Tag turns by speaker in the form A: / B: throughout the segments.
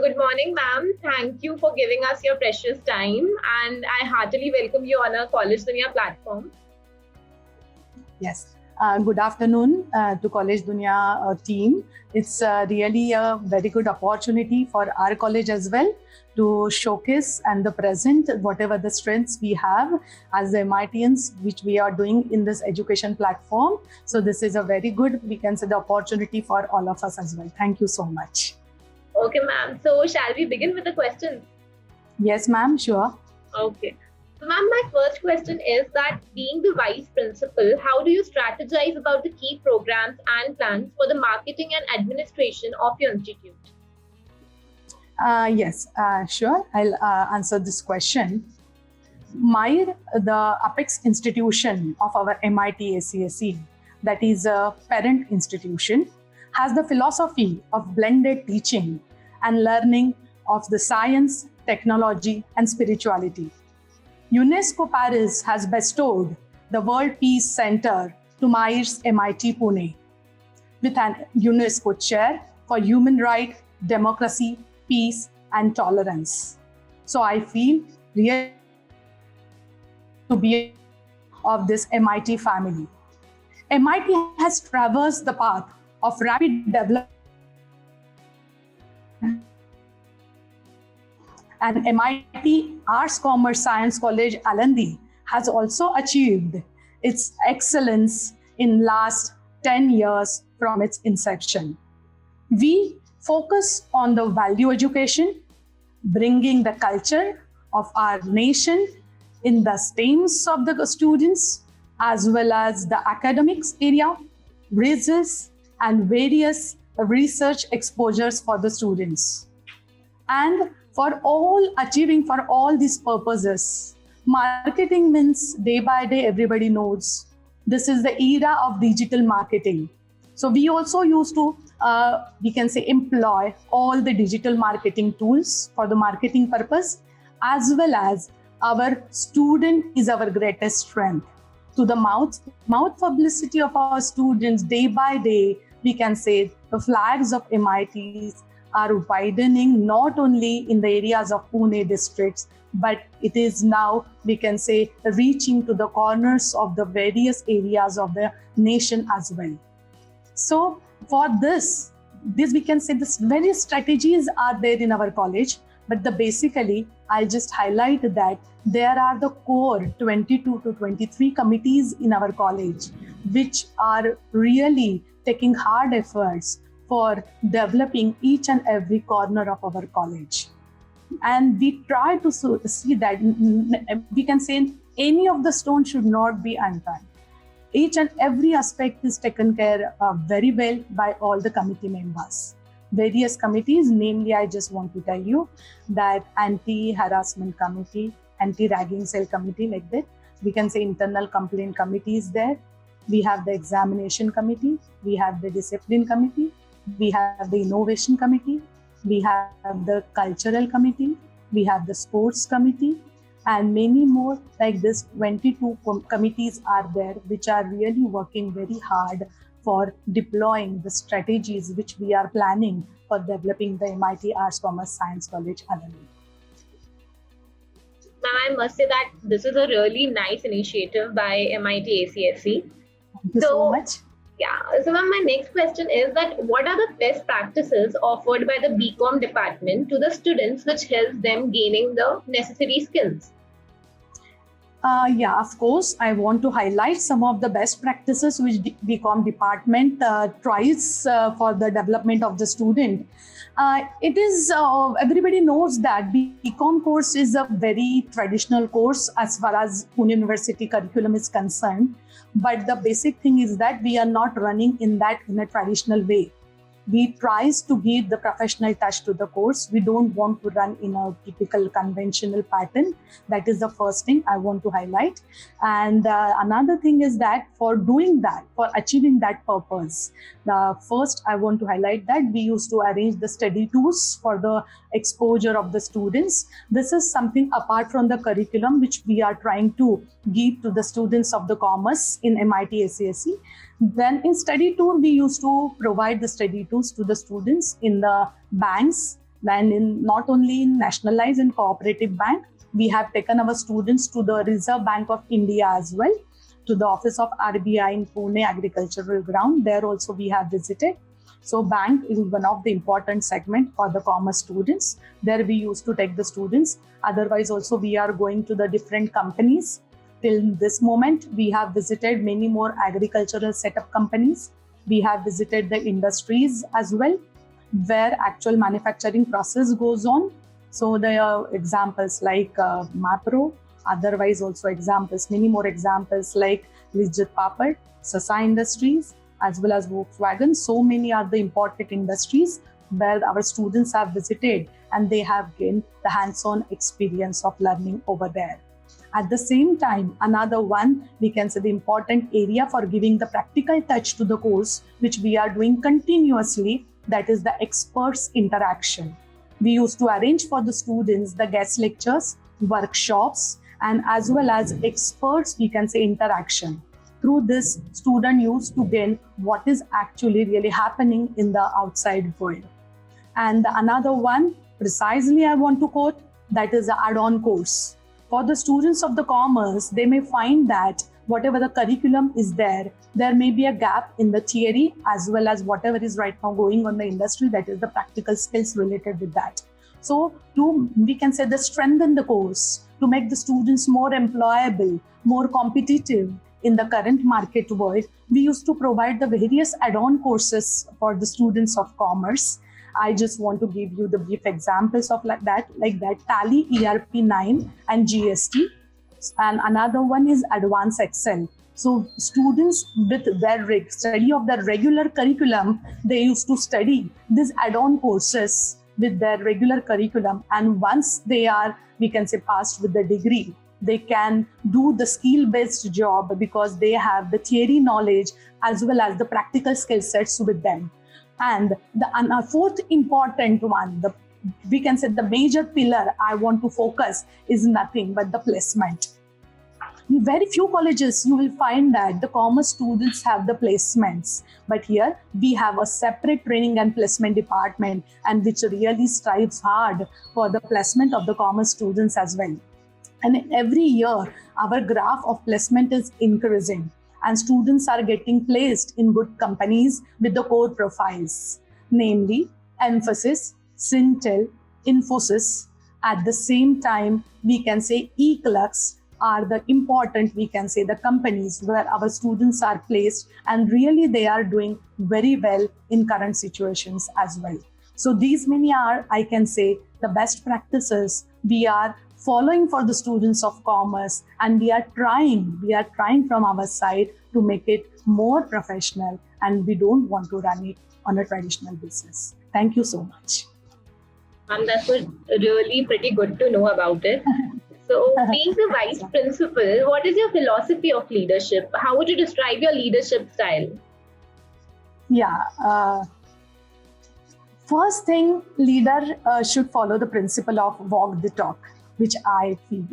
A: good morning, ma'am. Thank you for giving us your precious time, and I heartily welcome you on our College Dunia platform.
B: Yes. Good afternoon to College Dunia team. It's really a very good opportunity for our college as well to showcase and the present whatever the strengths we have as the MITians, which we are doing in this education platform. So this is a very good, we can say, the opportunity for all of us as well. Thank you so much.
A: Okay, ma'am. So shall we begin with the questions?
B: Yes, ma'am. Sure.
A: Okay. So, ma'am, my first question is that being the vice principal, how do you strategize about the key programs and plans for the marketing and administration of your institute?
B: Yes, sure. I'll answer this question. MIRE, the apex institution of our MIT ACSE, that is a parent institution, has the philosophy of blended teaching and learning of the science, technology, and spirituality. UNESCO Paris has bestowed the World Peace Center to MIRE's MIT Pune with an UNESCO chair for human rights, democracy, peace, and tolerance. So I feel really to be of this MIT family. MIT has traversed the path of rapid development, and MIT Arts Commerce Science College Alandi has also achieved its excellence in last 10 years from its inception. We focus on the value education, bringing the culture of our nation in the streams of the students, as well as the academics area, results, and various research exposures for the students. And for achieving all these purposes, marketing means day by day, everybody knows this is the era of digital marketing. So we also used to, we can say, employ all the digital marketing tools for the marketing purpose, as well as our student is our greatest strength. To the mouth publicity of our students day by day, we can say the flags of MITs are widening not only in the areas of Pune districts, but it is now, we can say, reaching to the corners of the various areas of the nation as well. So for this we can say this various strategies are there in our college, but basically I'll just highlight that there are the core 22 to 23 committees in our college, which are really taking hard efforts for developing each and every corner of our college. And we try to see that we can say any of the stone should not be unturned. Each and every aspect is taken care of very well by all the committee members. Various committees, namely, I just want to tell you that anti-harassment committee, anti-ragging cell committee, like that. We can say internal complaint committee is there. We have the examination committee. We have the discipline committee. We have the innovation committee. We have the cultural committee. We have the sports committee. And many more like this 22 committees are there, which are really working very hard for deploying the strategies which we are planning for developing the MIT Arts Commerce Science College Alumni.
A: Ma'am, I must say that this is a really nice initiative by MIT ACSE.
B: Thank you so much.
A: Yeah. So ma'am, my next question is that what are the best practices offered by the BCom department to the students which helps them gaining the necessary skills?
B: Yeah, of course. I want to highlight some of the best practices which BCom department tries for the development of the student. It is, everybody knows that BCom course is a very traditional course as far as Pune University curriculum is concerned. But the basic thing is that we are not running in a traditional way. We tries to give the professional touch to the course. We don't want to run in a typical conventional pattern. That is the first thing I want to highlight. And another thing is that for doing that, for achieving that purpose, the first I want to highlight that we used to arrange the study tours for the exposure of the students. This is something apart from the curriculum which we are trying to give to the students of the commerce in MIT ACSE. Then in study tour, we used to provide the study tours to the students in the banks, And not only in nationalized and cooperative bank, we have taken our students to the Reserve Bank of India as well, to the office of RBI in Pune agricultural ground. There also we have visited. So bank is one of the important segment for the commerce students. There we used to take the students. Otherwise also we are going to the different companies. Till this moment, we have visited many more agricultural setup companies. We have visited the industries as well, where actual manufacturing process goes on. So there are examples like Mapro, otherwise also examples, many more examples like Lijjat Papad, Sasa Industries, as well as Volkswagen. So many are the important industries where our students have visited and they have gained the hands-on experience of learning over there. At the same time, another one, we can say the important area for giving the practical touch to the course, which we are doing continuously, that is the experts interaction. We used to arrange for the students the guest lectures, workshops, and as well as experts, we can say interaction. Through this, student used to gain what is actually really happening in the outside world. And another one, precisely I want to quote, that is the add-on course. For the students of the commerce, they may find that whatever the curriculum is there may be a gap in the theory as well as whatever is right now going on in the industry, that is the practical skills related with that. So we can say, strengthen the course to make the students more employable, more competitive in the current market world. We used to provide the various add-on courses for the students of commerce. I just want to give you the brief examples of like that Tally, ERP9 and GST. And another one is Advanced Excel. So students with their study of their regular curriculum, they used to study these add-on courses with their regular curriculum. And once they are, we can say, passed with the degree, they can do the skill-based job because they have the theory knowledge as well as the practical skill sets with them. And the fourth important one, we can say the major pillar I want to focus is nothing but the placement. In very few colleges, you will find that the commerce students have the placements. But here we have a separate training and placement department, and which really strives hard for the placement of the commerce students as well. And every year, our graph of placement is increasing, and students are getting placed in good companies with the core profiles, namely Mphasis, Syntel, Infosys. At the same time, we can say eClerx are the important, we can say, the companies where our students are placed, and really they are doing very well in current situations as well. So these many are, I can say, the best practices we are following for the students of commerce, and we are trying from our side to make it more professional, and we don't want to run it on a traditional basis. Thank you so much.
A: That was really pretty good to know about it. So, being the vice principal, what is your philosophy of leadership? How would you describe your leadership style?
B: Yeah. First thing, leader should follow the principle of walk the talk, which I feel.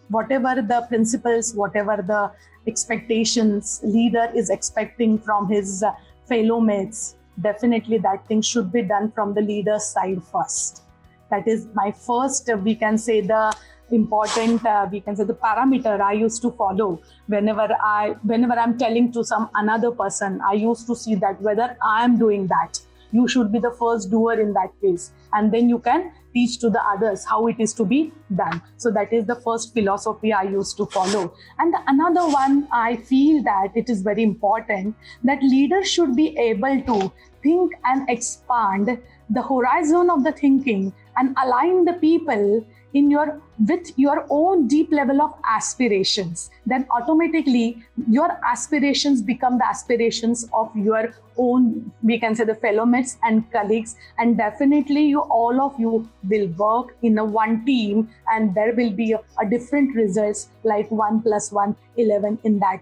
B: Whatever the principles, whatever the expectations leader is expecting from his fellow mates, definitely that thing should be done from the leader's side first. That is my first, we can say, the important, we can say, the parameter I used to follow whenever I'm telling to some another person. I used to see that whether I am doing that, you should be the first doer in that case, and then you can teach to the others how it is to be done. So that is the first philosophy I used to follow. And another one, I feel that it is very important that leaders should be able to think and expand the horizon of the thinking and align the people with your own deep level of aspirations. Then automatically your aspirations become the aspirations of your own, we can say, the fellow mates and colleagues, and definitely all of you will work in a one team, and there will be a different results, like 1 + 1 = 11 in that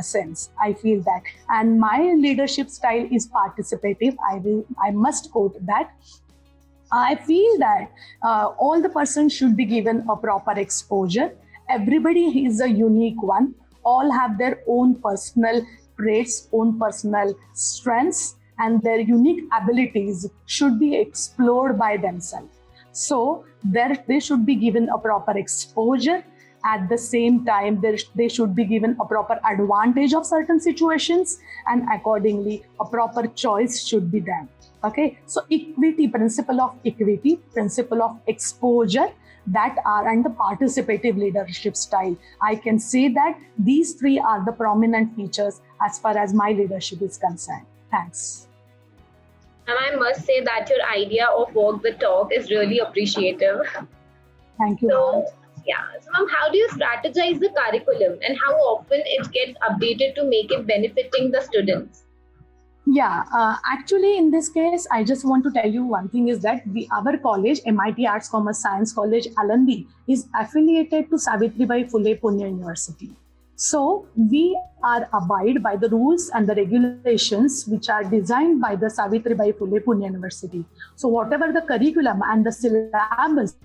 B: sense. I feel that. And my leadership style is participative. I must quote that. I feel that all the persons should be given a proper exposure. Everybody is a unique one. All have their own personal traits, own personal strengths, and their unique abilities should be explored by themselves. So they should be given a proper exposure. At the same time, they should be given a proper advantage of certain situations, and accordingly, a proper choice should be done. Okay, so equity, principle of equity, principle of exposure, and the participative leadership style. I can say that these three are the prominent features as far as my leadership is concerned. Thanks.
A: And I must say that your idea of walk the talk is really appreciative.
B: Thank you.
A: So, yeah. So, ma'am, how do you strategize the curriculum and how often it gets updated to make it benefiting the students?
B: Yeah, actually, in this case, I just want to tell you one thing is that our college, MIT Arts Commerce Science College, Alandi, is affiliated to Savitribai Phule Pune University. So we are abide by the rules and the regulations which are designed by the Savitribai Phule Pune University. So whatever the curriculum and the syllabus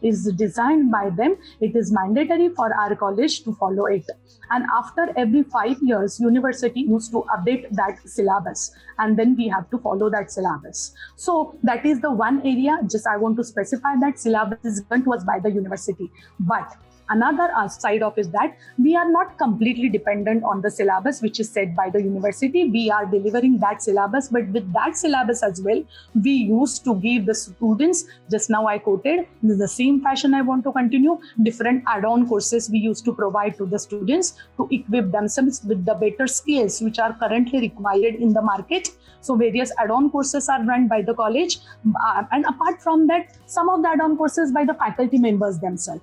B: is designed by them, it is mandatory for our college to follow it. And after every 5 years, university used to update that syllabus, and then we have to follow that syllabus. So that is the one area, just I want to specify that syllabus is given to us by the university. But another side of is that we are not completely dependent on the syllabus which is set by the university. We are delivering that syllabus, but with that syllabus as well, we used to give the students, just now I quoted, in the same fashion I want to continue, different add-on courses we used to provide to the students to equip themselves with the better skills which are currently required in the market. So various add-on courses are run by the college. And apart from that, some of the add-on courses by the faculty members themselves,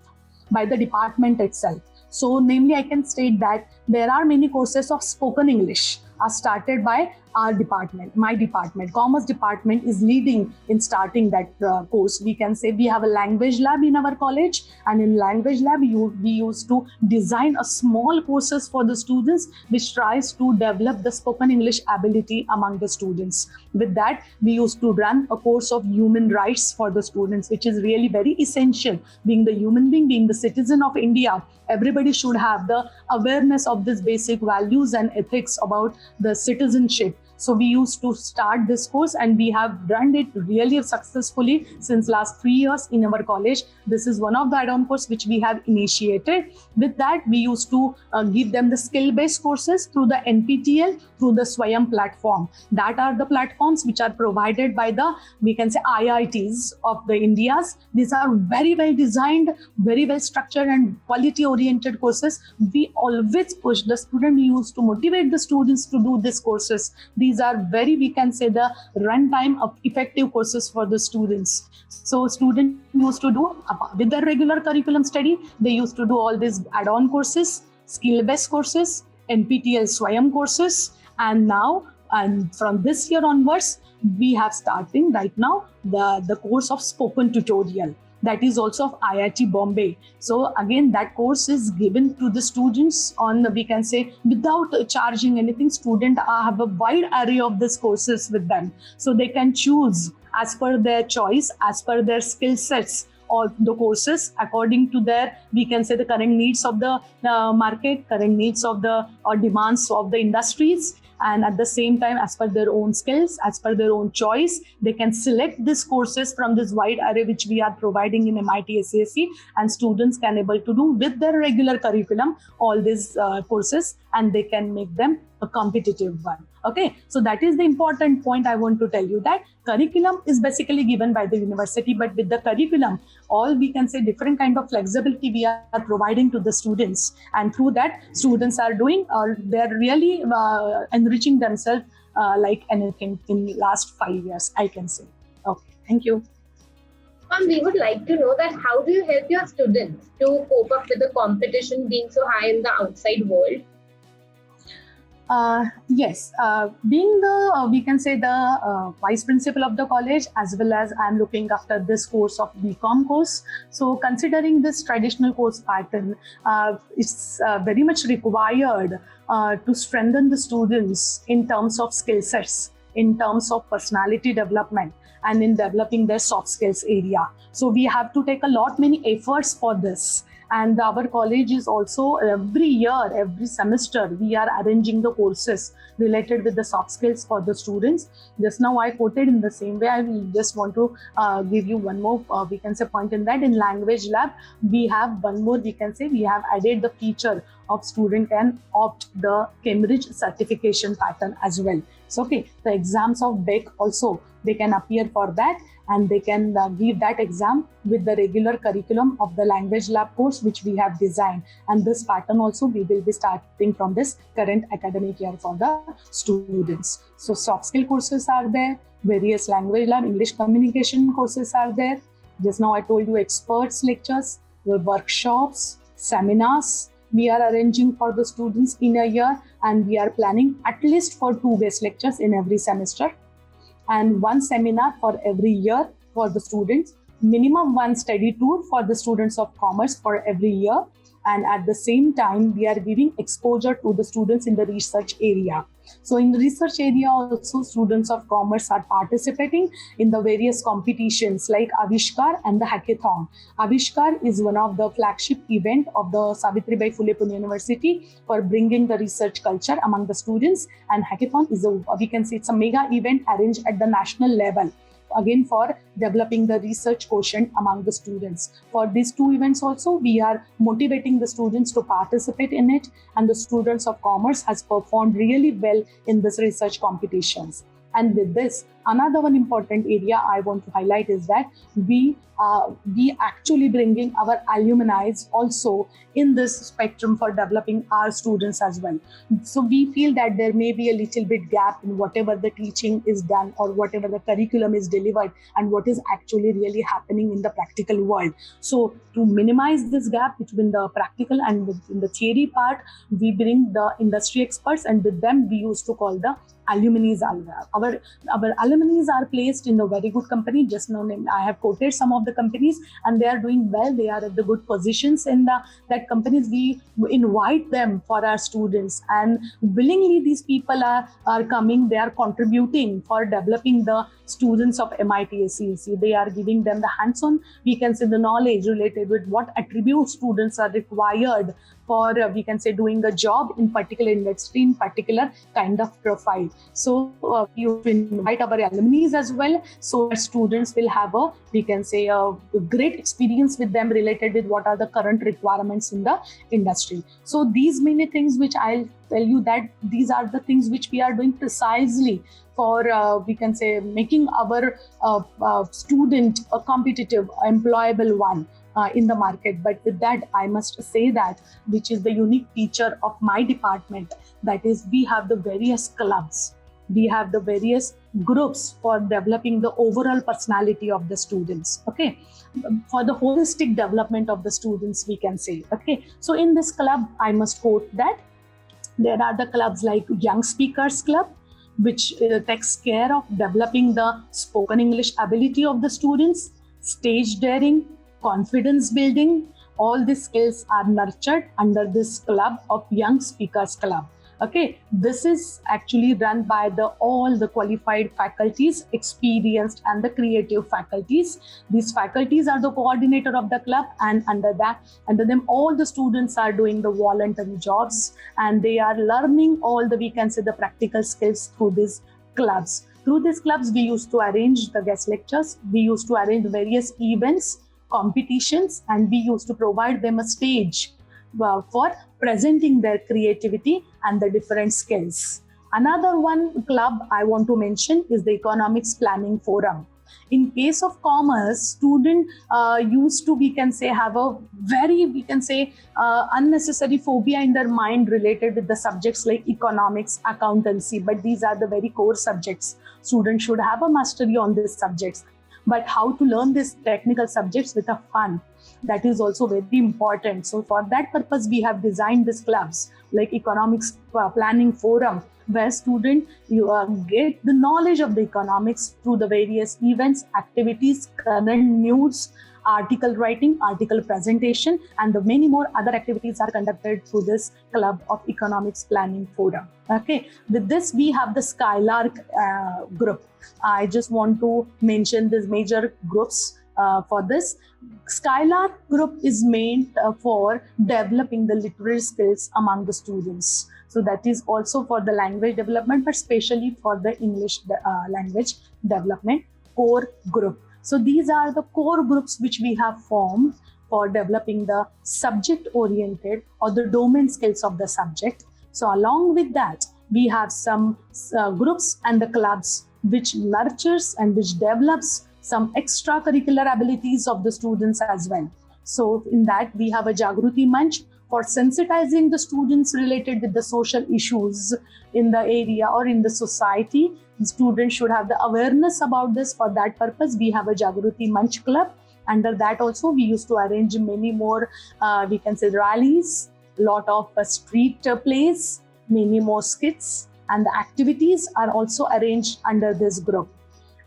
B: by the department itself. So namely, I can state that there are many courses of spoken English are started by our department. My department, Commerce department, is leading in starting that course. We can say we have a language lab in our college, and in language lab we used to design a small courses for the students which tries to develop the spoken English ability among the students. With that, we used to run a course of human rights for the students, which is really very essential. Being the human being, being the citizen of India, everybody should have the awareness of these basic values and ethics about the citizenship. So we used to start this course, and we have run it really successfully since last 3 years in our college. This is one of the add-on course which we have initiated. With that, we used to give them the skill-based courses through the NPTEL, through the Swayam platform. That are the platforms which are provided by the, we can say, IITs of the Indias. These are very well designed, very well structured and quality-oriented courses. We always push the student, we used to motivate the students to do these courses. These are very, we can say, the runtime of effective courses for the students. So students used to do, with the regular curriculum study, they used to do all these add-on courses, skill-based courses, NPTEL Swayam courses, and from this year onwards, we have starting right now the course of spoken tutorial. That is also of IIT Bombay. So again, that course is given to the students on, we can say, without charging anything. Students have a wide array of these courses with them. So they can choose as per their choice, as per their skill sets, or the courses according to their, we can say, the current needs of the market, current needs of the or demands of the industries. And at the same time, as per their own skills, as per their own choice, they can select these courses from this wide array which we are providing in MIT SAC, and students can able to do with their regular curriculum all these courses, and they can make them a competitive one. Okay, so that is the important point I want to tell you, that curriculum is basically given by the university, but with the curriculum, all, we can say, different kind of flexibility we are providing to the students, and through that, students are doing, they're really enriching themselves like anything in last 5 years, I can say. Okay, thank you.
A: We would like to know that how do you help your students to cope up with the competition being so high in the outside world?
B: Yes, being the, we can say, the vice principal of the college, as well as I'm looking after this course of BCom course. So considering this traditional course pattern, it's very much required to strengthen the students in terms of skill sets, in terms of personality development, and in developing their soft skills area. So we have to take many efforts for this. And our college is also every year, every semester, we are arranging the courses related with the soft skills for the students. Just now I quoted in the same way. I will just want to give you one more, we can say, point in that. In language lab, we have one more, we can say, we have added the feature of student can opt the Cambridge certification pattern as well. So, okay, the exams of BEC also, they can appear for that, and they can give that exam with the regular curriculum of the language lab course which we have designed. And this pattern also we will be starting from this current academic year for the students. So soft skill courses are there, various language lab, English communication courses are there. Just now I told you experts lectures, workshops, seminars we are arranging for the students in a year, and we are planning at least for 2 guest lectures in every semester and 1 seminar for every year for the students, minimum 1 study tour for the students of commerce for every year. And at the same time, we are giving exposure to the students in the research area. So in the research area also, students of commerce are participating in the various competitions like Avishkar and the Hackathon. Avishkar is one of the flagship event of the Savitribai Phule Pune University for bringing the research culture among the students, and Hackathon is we can say it's a mega event arranged at the national level, again for developing the research quotient among the students. For these 2 events also, we are motivating the students to participate in it, and the students of commerce has performed really well in this research competitions. And with this, another one important area I want to highlight is that we actually bringing our alumni also in this spectrum for developing our students as well. So we feel that there may be a little bit gap in whatever the teaching is done or whatever the curriculum is delivered and what is actually really happening in the practical world. So to minimize this gap between the practical and in the theory part, we bring the industry experts, and with them we used to call the alumni. Our alumni are placed in the very good company. Just now I have quoted some of the companies, and they are doing well. They are at the good positions in that companies. We invite them for our students, and willingly these people are coming. They are contributing for developing the students of MIT SCEC. They are giving them the hands-on, we can say, the knowledge related with what attributes students are required for, we can say, doing a job in particular industry, in particular kind of profile. So you invite our alumni as well, so that students will have a, we can say, a great experience with them related with what are the current requirements in the industry. So these many things which I'll tell you that these are the things which we are doing precisely for, we can say, making our student a competitive, employable one in the market. But with that, I must say that, which is the unique feature of my department, that is, we have the various clubs, we have the various groups for developing the overall personality of the students, okay, for the holistic development of the students, we can say, okay. So in this club, I must quote that there are the clubs like Young Speakers Club, which takes care of developing the spoken English ability of the students, stage daring, confidence building. All these skills are nurtured under this club of Young Speakers Club. Okay, this is actually run by all the qualified faculties, experienced and the creative faculties. These faculties are the coordinator of the club, and under them all the students are doing the voluntary jobs, and they are learning all the, we can say, the practical skills through these clubs. Through these clubs, we used to arrange the guest lectures, we used to arrange various events, competitions, and we used to provide them a stage for presenting their creativity and the different skills. Another one club I want to mention is the Economics Planning Forum. In case of commerce, student used to, we can say, have a very, we can say, unnecessary phobia in their mind related with the subjects like economics, accountancy, but these are the very core subjects. Students should have a mastery on these subjects. But how to learn these technical subjects with a fun, that is also very important. So for that purpose, we have designed these clubs like Economics Planning Forum, where students get the knowledge of the economics through the various events, activities, current news, article writing, article presentation, and the many more other activities are conducted through this club of Economics Planning Forum. Okay, with this we have the Skylark group. I just want to mention these major groups for this. Skylark group is meant for developing the literary skills among the students. So that is also for the language development, but especially for the English language development core group. So these are the core groups which we have formed for developing the subject oriented or the domain skills of the subject. So along with that, we have some groups and the clubs which nurtures and which develops some extracurricular abilities of the students as well. So in that, we have a Jagruti Manch for sensitizing the students related with the social issues in the area or in the society. The students should have the awareness about this. For that purpose, we have a Jagruti Manch Club. Under that also, we used to arrange many more, we can say, rallies, lot of street plays, many more skits, and the activities are also arranged under this group.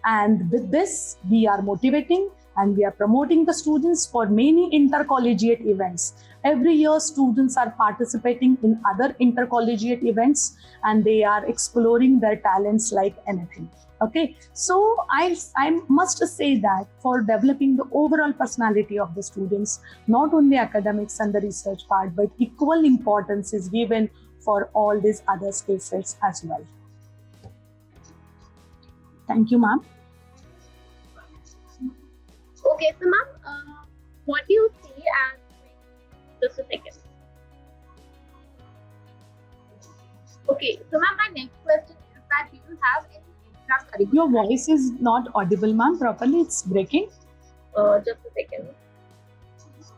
B: And with this, we are motivating and we are promoting the students for many intercollegiate events. Every year, students are participating in other intercollegiate events and they are exploring their talents like anything. Okay, so I must say that for developing the overall personality of the students, not only academics and the research part, but equal importance is given for all these other skill sets as well. Thank you, ma'am.
A: Okay, so ma'am, what do you see as, just a second. Okay, so ma'am, my next question is that do you have any extracurricular?
B: Your voice is not audible, ma'am, properly. It's breaking.
A: Just a second.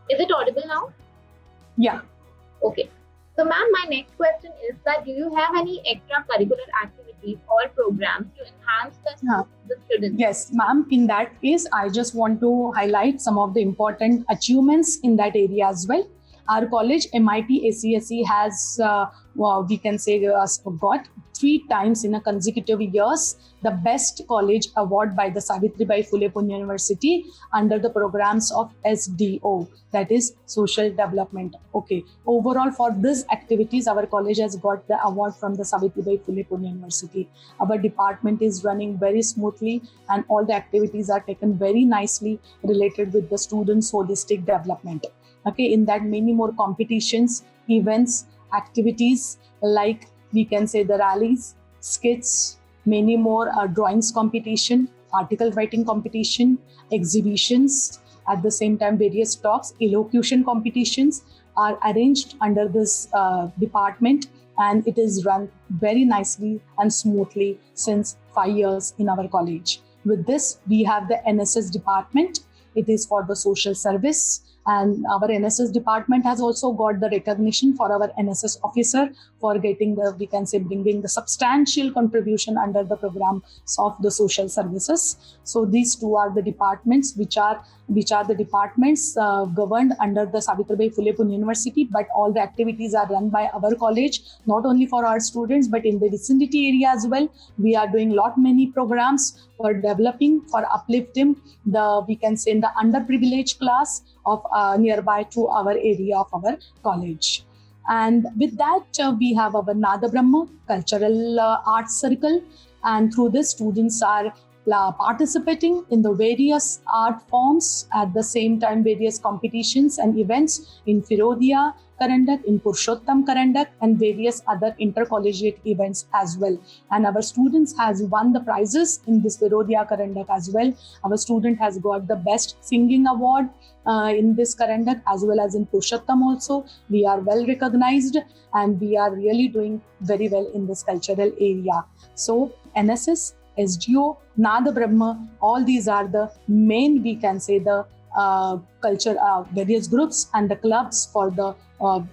A: Is it audible now?
B: Yeah.
A: Okay. So ma'am, my next question is that do you have any extracurricular activities or programs to enhance the students?
B: Yes, ma'am. In that case, I just want to highlight some of the important achievements in that area as well. Our college, MIT ACSE, has, we can say, got 3 times in a consecutive years the Best College Award by the Savitribai Phule Pune University under the programs of SDO, that is Social Development. Okay. Overall, for these activities, our college has got the award from the Savitribai Phule Pune University. Our department is running very smoothly and all the activities are taken very nicely related with the students' holistic development. Okay, in that many more competitions, events, activities like we can say the rallies, skits, many more drawings competition, article writing competition, exhibitions, at the same time various talks, elocution competitions are arranged under this department and it is run very nicely and smoothly since 5 years in our college. With this, we have the NSS department. It is for the social service. And our NSS department has also got the recognition for our NSS officer for getting the, we can say, bringing the substantial contribution under the programs of the social services. So these 2 are the departments which are the departments governed under the Savitribai Phule Pune University, but all the activities are run by our college, not only for our students, but in the vicinity area as well. We are doing many programs for developing, for uplifting the, we can say, in the underprivileged class of nearby to our area of our college. And with that, we have our Nada Brahma Cultural Arts Circle, and through this, students are participating in the various art forms, at the same time various competitions and events in Firodia Karandak, in Purushottam Karandak, and various other intercollegiate events as well. And our students has won the prizes in this Firodia Karandak as well. Our student has got the best singing award in this Karandak as well as in Purushottam also. We are well recognized and we are really doing very well in this cultural area. So NSS, SDO, Nada Brahma, all these are the main, we can say, the culture, various groups and the clubs for the,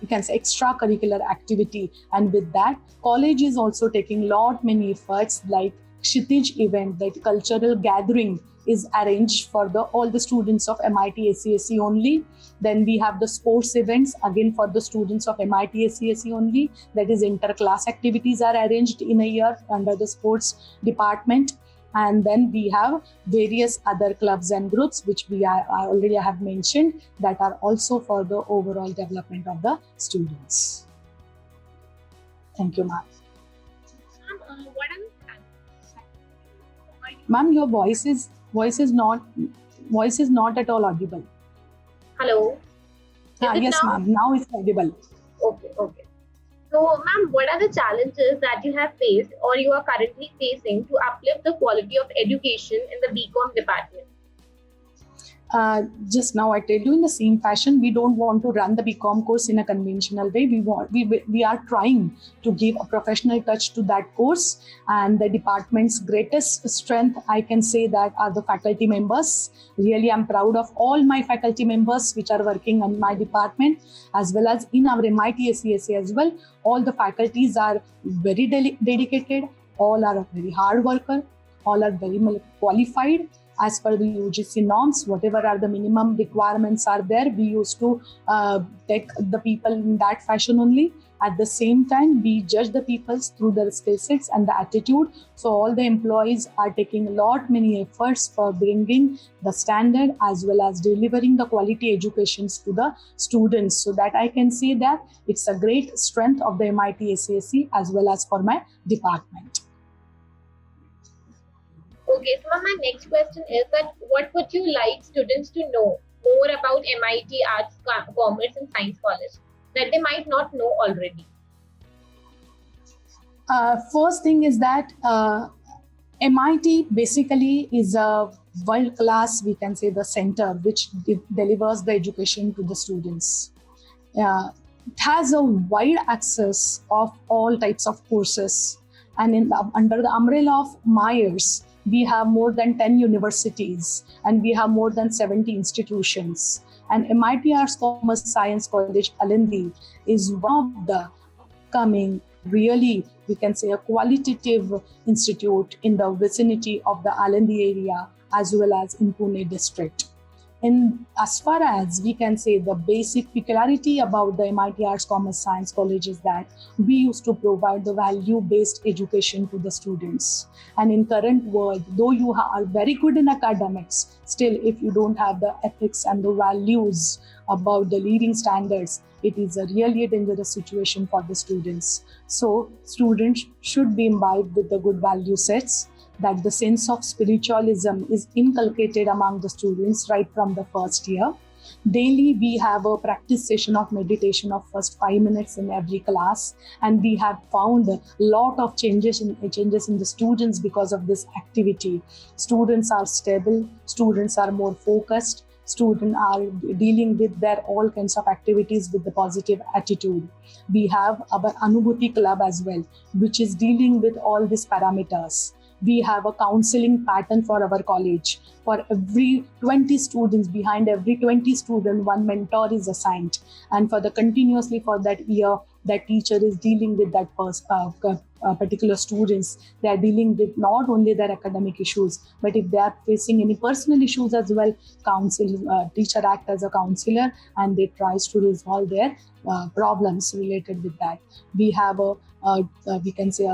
B: we can say, extracurricular activity. And with that, college is also taking many efforts like Kshitij event, that cultural gathering is arranged for all the students of MIT ACSE only. Then we have the sports events again for the students of MIT ACSE only. That is inter-class activities are arranged in a year under the sports department. And then we have various other clubs and groups which I already have mentioned that are also for the overall development of the students. Thank you, ma'am.
A: What
B: Ma'am, your voice is not voice is not at all audible.
A: Hello. Is it
B: Yes,
A: now?
B: ma'am. Now it's audible.
A: Okay, okay. So, ma'am, what are the challenges that you have faced or you are currently facing to uplift the quality of education in the BCom department?
B: Just now I tell you in the same fashion, we don't want to run the BCom course in a conventional way. We are trying to give a professional touch to that course, and the department's greatest strength, I can say, that are the faculty members. Really, I'm proud of all my faculty members which are working on my department, as well as in our MIT SCSA as well. All the faculties are very dedicated. All are very hard worker. All are very qualified as per the UGC norms. Whatever are the minimum requirements are there, we used to take the people in that fashion only. At the same time, we judge the people through their skill sets and the attitude. So all the employees are taking many efforts for bringing the standard as well as delivering the quality educations to the students. So that I can say that it's a great strength of the MIT SCSE as well as for my department.
A: Okay, so my next question is that what would you like students to know more about MIT Arts, Commerce and Science College that they might not know already?
B: First thing is that MIT basically is a world-class, we can say, the center which delivers the education to the students. It has a wide access of all types of courses, and under the umbrella of Myers, we have more than 10 universities and we have more than 70 institutions. And MIT Arts Commerce Science College, Alandi, is one of the coming, really, we can say, a qualitative institute in the vicinity of the Alandi area as well as in Pune district. And as far as we can say, the basic peculiarity about the MIT Arts Commerce Science College is that we used to provide the value-based education to the students. And in current world, though you are very good in academics, still if you don't have the ethics and the values about the leading standards, it is a really dangerous situation for the students. So students should be imbibed with the good value sets, that the sense of spiritualism is inculcated among the students right from the first year. Daily, we have a practice session of meditation of first 5 minutes in every class, and we have found a lot of changes in the students because of this activity. Students are stable, students are more focused, students are dealing with their all kinds of activities with the positive attitude. We have our Anubhuti Club as well, which is dealing with all these parameters. We have a counseling pattern for our college. For every 20 students, behind every 20 student, one mentor is assigned. And for the continuously for that year, that teacher is dealing with that particular students. They are dealing with not only their academic issues, but if they are facing any personal issues as well, teacher act as a counselor and they tries to resolve their problems related with that. We have we can say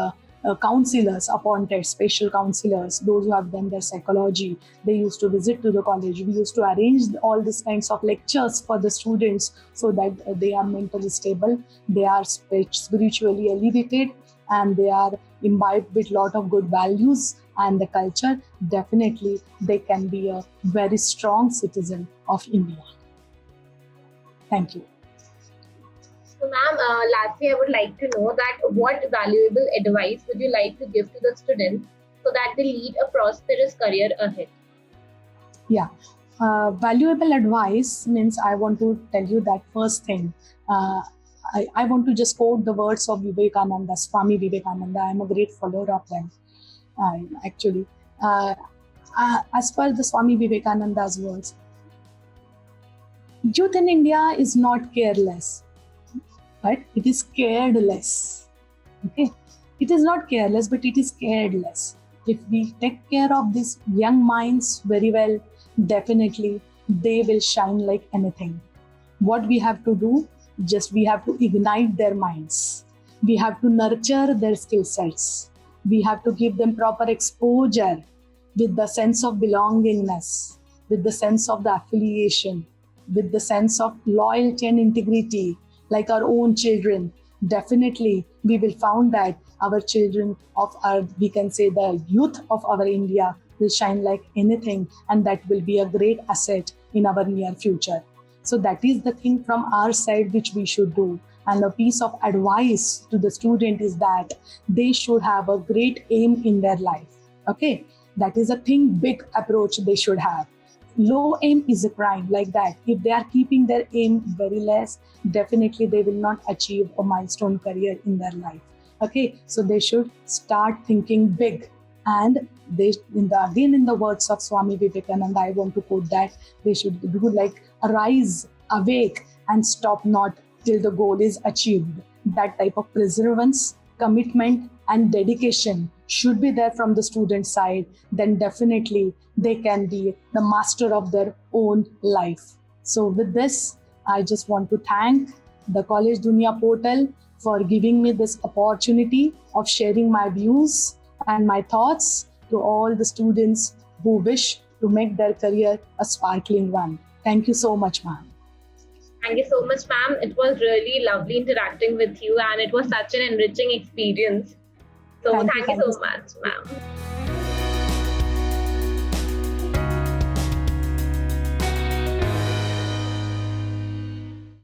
B: counselors appointed, special counselors, those who have done their psychology. They used to visit to the college. We used to arrange all these kinds of lectures for the students so that they are mentally stable, they are spiritually elevated, and they are imbibed with a lot of good values and the culture. Definitely, they can be a very strong citizen of India. Thank you.
A: So, ma'am, lastly, I would like to know that what valuable advice would you like to give to the students so that they lead a prosperous career ahead?
B: Yeah, valuable advice means I want to tell you that first thing. I want to just quote the words of Vivekananda, Swami Vivekananda. I am a great follower of them. Actually, as per the Swami Vivekananda's words, youth in India is not careless, but it is caredless. Okay, it is not careless, but it is caredless. If we take care of these young minds very well, definitely they will shine like anything. What we have to do, just we have to ignite their minds. We have to nurture their skill sets. We have to give them proper exposure with the sense of belongingness, with the sense of the affiliation, with the sense of loyalty and integrity, like our own children. Definitely, we will find that our children of our, we can say the youth of our India will shine like anything, and that will be a great asset in our near future. So that is the thing from our side which we should do. And a piece of advice to the student is that they should have a great aim in their life. Okay, that is a thing, big approach they should have. Low aim is a crime, like that. If they are keeping their aim very less, definitely they will not achieve a milestone career in their life. Okay, so they should start thinking big. And again, in the words of Swami Vivekananda, I want to quote that they should do like arise, awake, and stop not till the goal is achieved. That type of perseverance, commitment, and dedication should be there from the student side. Then definitely they can be the master of their own life. So with this, I just want to thank the College Dunia portal for giving me this opportunity of sharing my views and my thoughts to all the students who wish to make their career a sparkling one. Thank you so much, ma'am.
A: Thank you so much, ma'am. It was really lovely interacting with you, and it was such an enriching experience. So thank you so much, ma'am.